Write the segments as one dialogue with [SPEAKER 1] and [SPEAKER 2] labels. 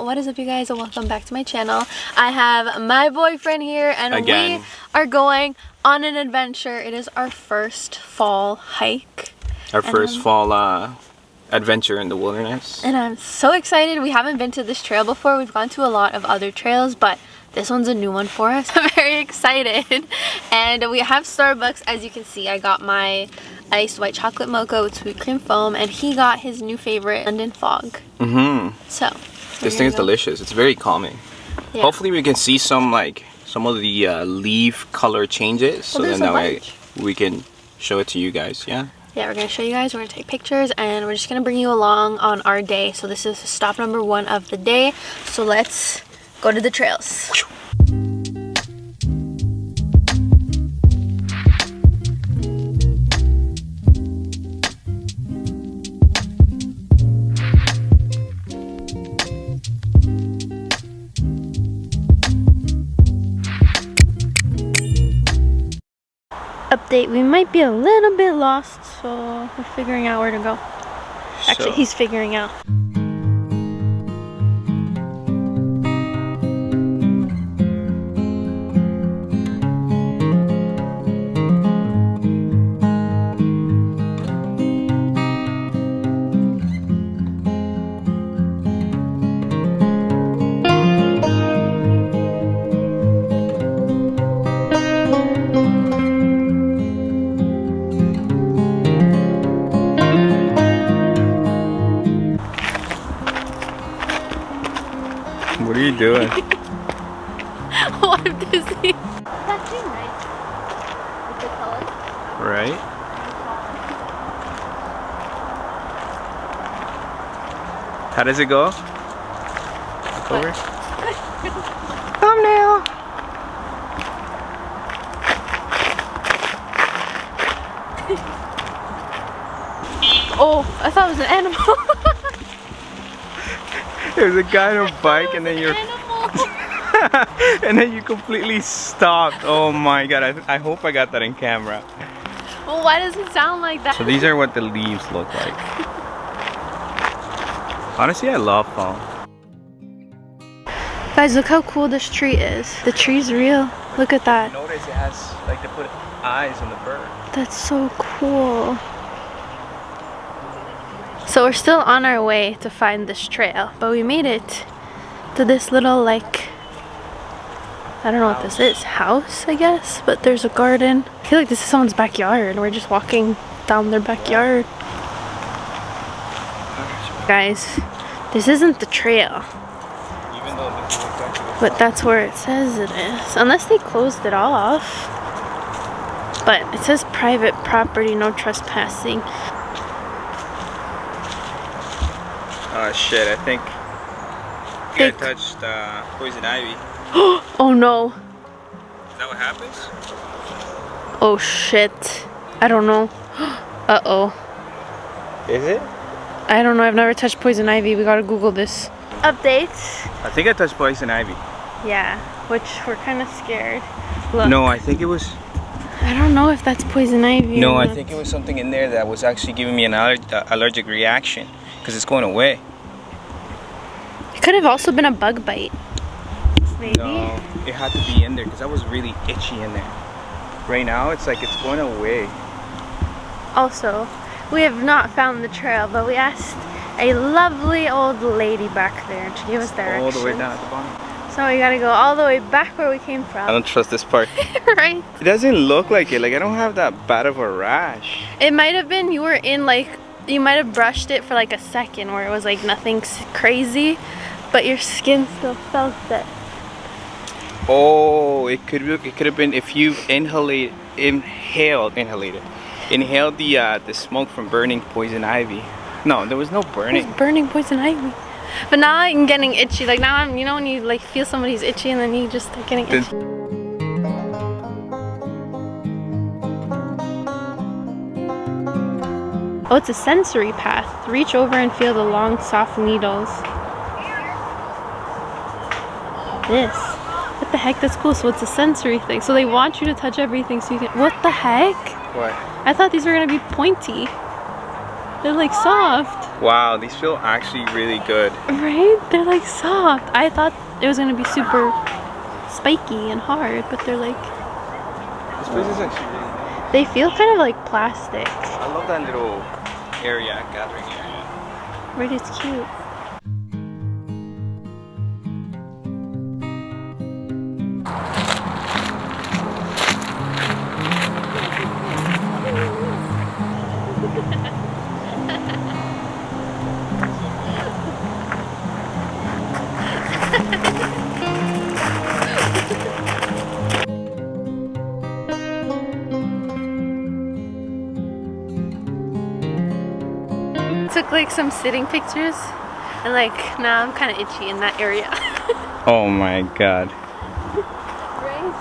[SPEAKER 1] What is up, you guys? Welcome back to my channel. I have my boyfriend here and
[SPEAKER 2] again.
[SPEAKER 1] We are going on an adventure. It is our first fall hike.
[SPEAKER 2] Our first fall adventure in the wilderness.
[SPEAKER 1] And I'm so excited. We haven't been to this trail before. We've gone to a lot of other trails, but this one's a new one for us. I'm very excited. And we have Starbucks. As you can see, I got my iced white chocolate mocha with sweet cream foam, and he got his new favorite, London Fog. So
[SPEAKER 2] this thing is delicious. It's very calming. Yeah. Hopefully we can see some of the leaf color changes, so then that way we can show it to you guys. Yeah,
[SPEAKER 1] we're gonna show you guys. We're gonna take pictures, and we're just gonna bring you along on our day. So this is stop number 1 of the day, so let's go to the trails. Update, we might be a little bit lost, so we're figuring out where to go. Actually, he's figuring out.
[SPEAKER 2] What are you doing?
[SPEAKER 1] Oh, I'm dizzy. That's too nice. With the colors.
[SPEAKER 2] Right? How does it go? Over? Thumbnail!
[SPEAKER 1] Oh, I thought it was an animal.
[SPEAKER 2] There's a guy on a bike and then you're and then you completely stopped. Oh my god, I hope I got that in camera.
[SPEAKER 1] Well, why does it sound like that?
[SPEAKER 2] So these are what the leaves look like. Honestly, I love fall.
[SPEAKER 1] Guys, look how cool this tree is. The tree's real. Look at that.
[SPEAKER 2] Notice it has, like, they put eyes on the bird.
[SPEAKER 1] That's so cool. So we're still on our way to find this trail, but we made it to this little, like, I don't know what this is, house, I guess, but there's a garden. I feel like this is someone's backyard. We're just walking down their backyard. Guys, this isn't the trail, but that's where it says it is, unless they closed it off. But it says private property, no trespassing.
[SPEAKER 2] Oh shit, I think I touched poison ivy.
[SPEAKER 1] Oh no.
[SPEAKER 2] Is that what happens?
[SPEAKER 1] Oh shit. I don't know. Uh-oh.
[SPEAKER 2] Is it?
[SPEAKER 1] I don't know, I've never touched poison ivy. We gotta Google this. Update.
[SPEAKER 2] I think I touched poison ivy.
[SPEAKER 1] Yeah, which we're kind of scared. Look.
[SPEAKER 2] No, I think it was...
[SPEAKER 1] I don't know if that's poison ivy.
[SPEAKER 2] No, I think it was something in there that was actually giving me an allergic reaction. Because it's going away.
[SPEAKER 1] It could have also been a bug bite. Maybe.
[SPEAKER 2] No, it had to be in there because I was really itchy in there. Right now, it's like it's going away.
[SPEAKER 1] Also, we have not found the trail, but we asked a lovely old lady back there to give us directions.
[SPEAKER 2] All the way down at the bottom.
[SPEAKER 1] So we gotta go all the way back where we came from.
[SPEAKER 2] I don't trust this part.
[SPEAKER 1] Right?
[SPEAKER 2] It doesn't look like it. Like, I don't have that bad of a rash.
[SPEAKER 1] It might have been you were in, like, you might have brushed it for like a second where it was like nothing crazy, but your skin still felt it.
[SPEAKER 2] Oh, it could have been if you inhaled the smoke from burning poison ivy. No, there was no burning.
[SPEAKER 1] It was burning poison ivy. But now I'm getting itchy. Like now I'm, you know when you like feel somebody's itchy and then you just start getting itchy. Oh, it's a sensory path. Reach over and feel the long, soft needles. This. What the heck? That's cool. So it's a sensory thing. So they want you to touch everything so you can... What the heck?
[SPEAKER 2] What?
[SPEAKER 1] I thought these were going to be pointy. They're like soft.
[SPEAKER 2] Wow, these feel actually really good.
[SPEAKER 1] Right? They're like soft. I thought it was gonna be super spiky and hard, but they're like...
[SPEAKER 2] This place is actually really nice.
[SPEAKER 1] They feel kind of like plastic.
[SPEAKER 2] I love that little area, gathering area.
[SPEAKER 1] Right, it's cute. Took like some sitting pictures and like now I'm kind of itchy in that area.
[SPEAKER 2] Oh my god.
[SPEAKER 1] Right?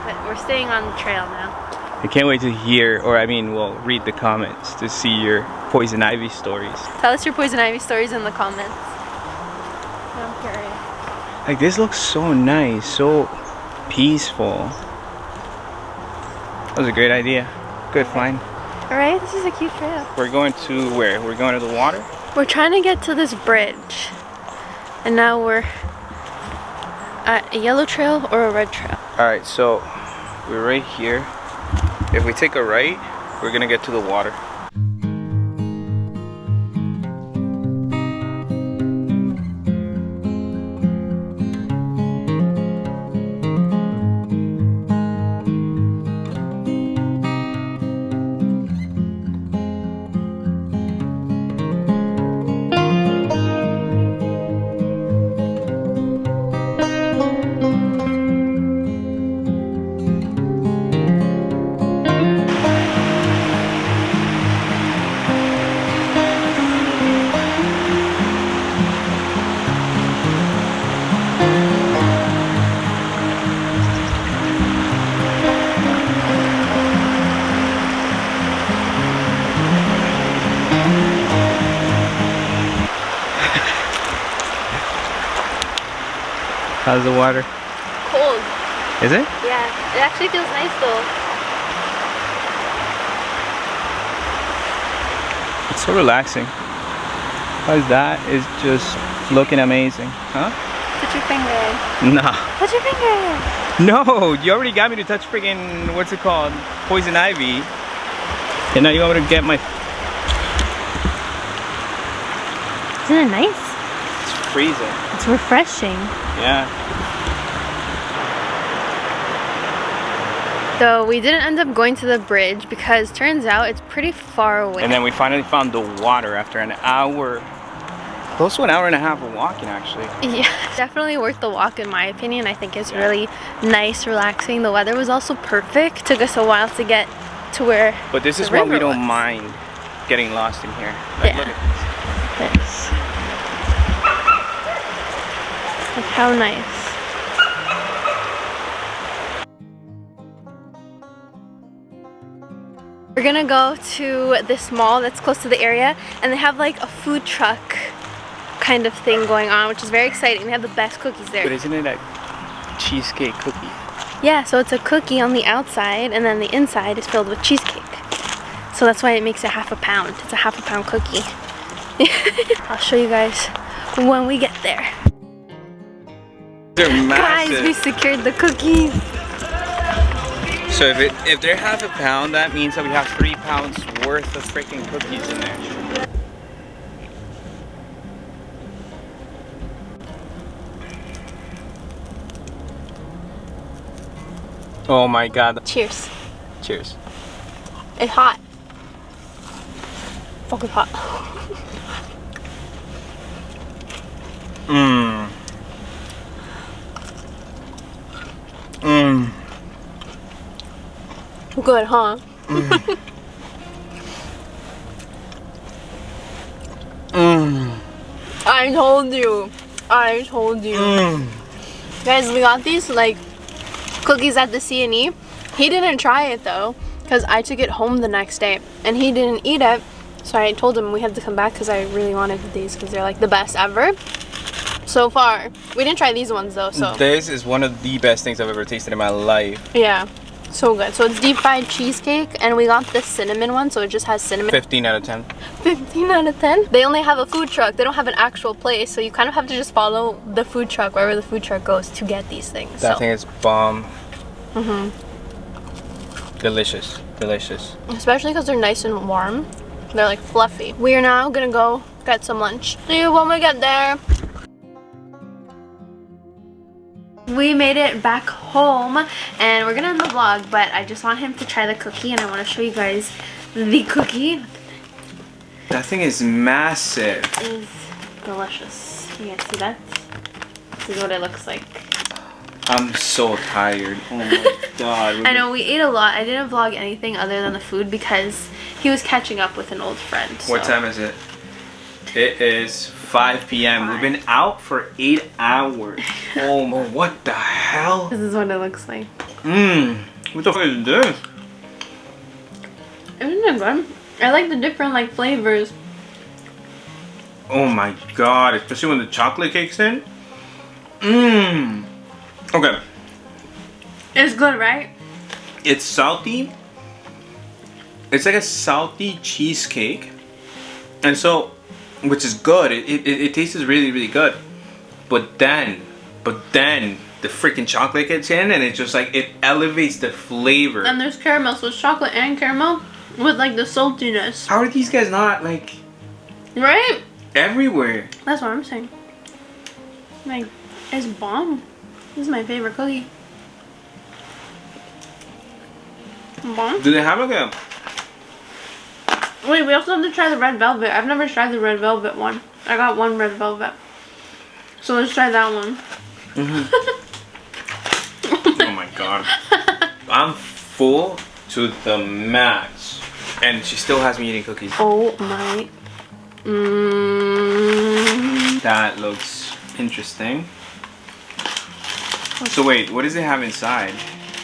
[SPEAKER 1] But we're staying on the trail now.
[SPEAKER 2] I can't wait to hear, or I mean, well, read the comments to see your poison ivy stories.
[SPEAKER 1] Tell us your poison ivy stories in the comments. I'm curious.
[SPEAKER 2] Like, this looks so nice, so peaceful. That was a great idea. Good find.
[SPEAKER 1] Alright, this is a cute trail.
[SPEAKER 2] We're going to where? We're going to the water?
[SPEAKER 1] We're trying to get to this bridge. And now we're at a yellow trail or a red trail.
[SPEAKER 2] Alright, so we're right here. If we take a right, we're gonna get to the water. How's the water?
[SPEAKER 1] Cold.
[SPEAKER 2] Is it?
[SPEAKER 1] Yeah, it actually feels nice though.
[SPEAKER 2] It's so relaxing. How's that? Is just looking amazing. Huh?
[SPEAKER 1] Put your finger in.
[SPEAKER 2] Nah.
[SPEAKER 1] Put your finger in.
[SPEAKER 2] No, you already got me to touch friggin', what's it called? Poison ivy. And now you want me to get my...
[SPEAKER 1] Isn't it nice?
[SPEAKER 2] It's freezing.
[SPEAKER 1] It's refreshing.
[SPEAKER 2] Yeah.
[SPEAKER 1] So we didn't end up going to the bridge because turns out it's pretty far away.
[SPEAKER 2] And then we finally found the water after an hour. Close to an hour and a half of walking, actually.
[SPEAKER 1] Yeah, definitely worth the walk in my opinion. I think it's really nice, relaxing. The weather was also perfect. Took us a while to get to where
[SPEAKER 2] But this is why we don't mind getting lost in here. Like,
[SPEAKER 1] Yeah.
[SPEAKER 2] look at
[SPEAKER 1] this. Like how nice. We're gonna go to this mall that's close to the area and they have like a food truck kind of thing going on, which is very exciting. They have the best cookies there.
[SPEAKER 2] But isn't it a cheesecake cookie?
[SPEAKER 1] Yeah, so it's a cookie on the outside and then the inside is filled with cheesecake. So that's why it makes it half a pound. It's a half a pound cookie. I'll show you guys when we get there.
[SPEAKER 2] They're massive.
[SPEAKER 1] Guys, we secured the cookies.
[SPEAKER 2] So if they're half a pound, that means that we have 3 pounds worth of freaking cookies in there. Oh my god.
[SPEAKER 1] Cheers.
[SPEAKER 2] Cheers.
[SPEAKER 1] It's hot. Fucking hot.
[SPEAKER 2] Mmm. Mmm.
[SPEAKER 1] Good, huh? I told you. I told you. Guys, we got these like cookies at the C&E. He didn't try it though, because I took it home the next day and he didn't eat it. So I told him we had to come back because I really wanted these because they're like the best ever so far. We didn't try these ones though, so.
[SPEAKER 2] This is one of the best things I've ever tasted in my life.
[SPEAKER 1] Yeah. So good. So it's deep fried cheesecake, and we got the cinnamon one, so it just has cinnamon.
[SPEAKER 2] 15 out of 10.
[SPEAKER 1] 15 out of 10. They only have a food truck. They don't have an actual place, so you kind of have to just follow the food truck wherever the food truck goes to get these things.
[SPEAKER 2] That thing is bomb. Delicious, delicious.
[SPEAKER 1] Especially because they're nice and warm. They're like fluffy. We are now gonna go get some lunch. See you when we get there. We made it back home and we're gonna end the vlog, but I just want him to try the cookie and I want to show you guys the cookie.
[SPEAKER 2] That thing is massive.
[SPEAKER 1] It's delicious. You guys see that? This is what it looks like.
[SPEAKER 2] I'm so tired. Oh my god.
[SPEAKER 1] I know we ate a lot. I didn't vlog anything other than the food because he was catching up with an old friend. So.
[SPEAKER 2] What time is it? It is 5 p.m. We've been out for 8 hours. Oh my, what the hell?
[SPEAKER 1] This is what it looks like.
[SPEAKER 2] What the fuck is this?
[SPEAKER 1] Isn't it good? I like the different like flavors.
[SPEAKER 2] Oh my god, especially when the chocolate cake's in. Okay.
[SPEAKER 1] It's good, right?
[SPEAKER 2] It's salty. It's like a salty cheesecake. And so, which is good. It tastes really, really good. But then the freaking chocolate gets in and it's just like, it elevates the flavor.
[SPEAKER 1] And there's caramel, so it's chocolate and caramel with like the saltiness.
[SPEAKER 2] How are these guys not like
[SPEAKER 1] right?
[SPEAKER 2] Everywhere?
[SPEAKER 1] That's what I'm saying. Like, it's bomb. This is my favorite cookie. Bomb.
[SPEAKER 2] Do they have like a...
[SPEAKER 1] Wait, we also have to try the red velvet. I've never tried the red velvet one. I got one red velvet. So let's try that one.
[SPEAKER 2] Oh my god. I'm full to the max. And she still has me eating cookies.
[SPEAKER 1] Oh my.
[SPEAKER 2] That looks interesting. So wait, what does it have inside?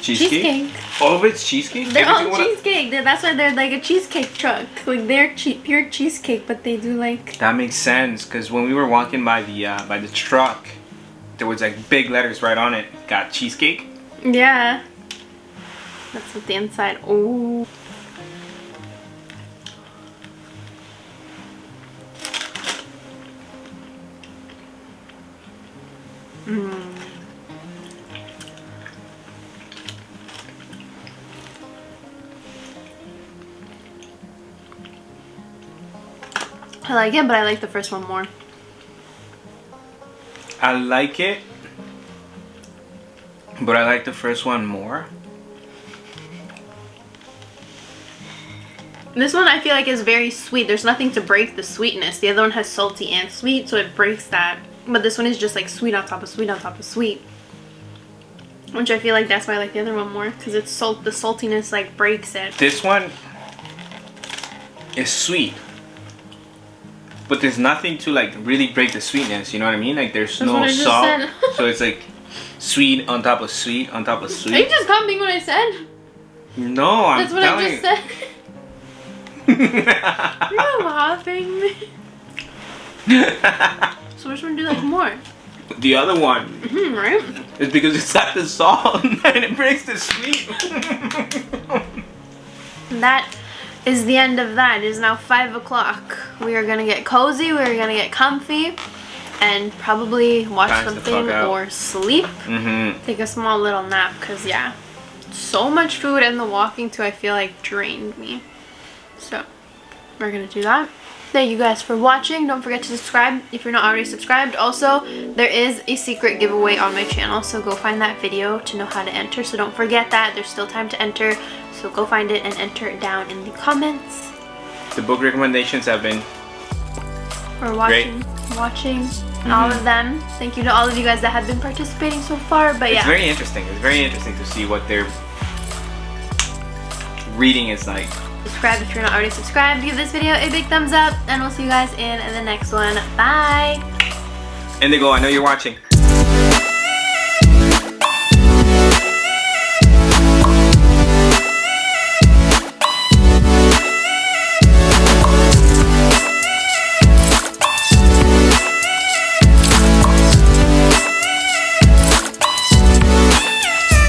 [SPEAKER 2] Cheesecake? All of it's cheesecake?
[SPEAKER 1] They're all cheesecake. That's why they're like a cheesecake truck. Like they're pure cheesecake, but they do like...
[SPEAKER 2] That makes sense, because when we were walking by the truck, there was like big letters right on it. Got cheesecake?
[SPEAKER 1] Yeah. That's what the inside... Oh. I like it, but I like the first one more.
[SPEAKER 2] I like it, but I like the first one more.
[SPEAKER 1] This one I feel like is very sweet. There's nothing to break the sweetness. The other one has salty and sweet, so it breaks that. But this one is just like sweet on top of sweet on top of sweet. Which I feel like that's why I like the other one more, because it's the saltiness like breaks it.
[SPEAKER 2] This one is sweet, but there's nothing to like really break the sweetness, you know what I mean? Like there's no salt. So it's like sweet on top of sweet on top of sweet.
[SPEAKER 1] Are you just copying what I said?
[SPEAKER 2] No, I'm
[SPEAKER 1] That's what I just said. You're laughing. So which one do you like more?
[SPEAKER 2] The other one.
[SPEAKER 1] Right?
[SPEAKER 2] It's because it's got the salt and it breaks the sweet.
[SPEAKER 1] That is the end of that. It is now 5 o'clock. We are gonna get cozy, we are gonna get comfy, and probably watch something or sleep. Take a small little nap, because yeah, so much food and the walking too, I feel like drained me. So we're gonna do that. Thank you guys for watching. Don't forget to subscribe if you're not already subscribed. Also, there is a secret giveaway on my channel, so go find that video to know how to enter. So don't forget that. There's still time to enter. So go find it and enter it down in the comments.
[SPEAKER 2] The book recommendations have been
[SPEAKER 1] for watching and all of them. Thank you to all of you guys that have been participating so far. But
[SPEAKER 2] it's very interesting. It's very interesting to see what their reading is like.
[SPEAKER 1] Subscribe if you're not already subscribed. Give this video a big thumbs up, and we'll see you guys in the next one. Bye.
[SPEAKER 2] Indigo, I know you're watching.